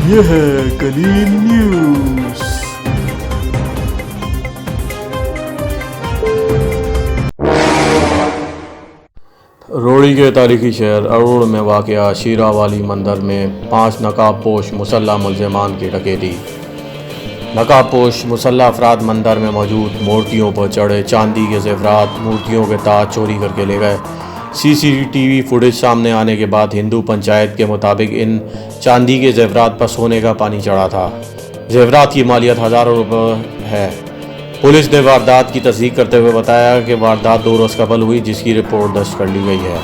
ये है कलील न्यूज़। रोहड़ी के तारीखी शहर अरुण में वाक़या शीरा वाली मंदिर में 5 नकाबपोश मुसल्लह मुलज़मान की डकैती। नकाबपोश मुसल्लह अफराद मंदिर में मौजूद मूर्तियों पर चढ़े चांदी के ज़ेवरात, मूर्तियों के ताज चोरी करके ले गए। सीसीटीवी फुटेज सामने आने के बाद हिंदू पंचायत के मुताबिक इन चांदी के ज़ेवरात पर सोने का पानी चढ़ा था। ज़ेवरात की मालियत हज़ारों रुपये है। पुलिस ने वारदात की तस्दीक करते हुए बताया कि वारदात 2 रोज़ कबल हुई, जिसकी रिपोर्ट दर्ज कर ली गई है।